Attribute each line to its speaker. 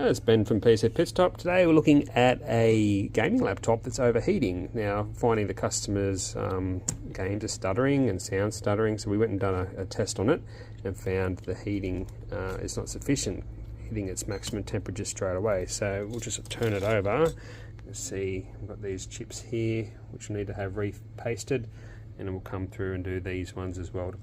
Speaker 1: It's Ben from PC Pit Stop. Today we're looking at a gaming laptop that's overheating. Now, finding the customer's games are stuttering and sound stuttering, so we went and done a test on it and found the heating is not sufficient, hitting its maximum temperature straight away. So we'll just turn it over. You see we've got these chips here which we need to have repasted, and then we'll come through and do these ones as well.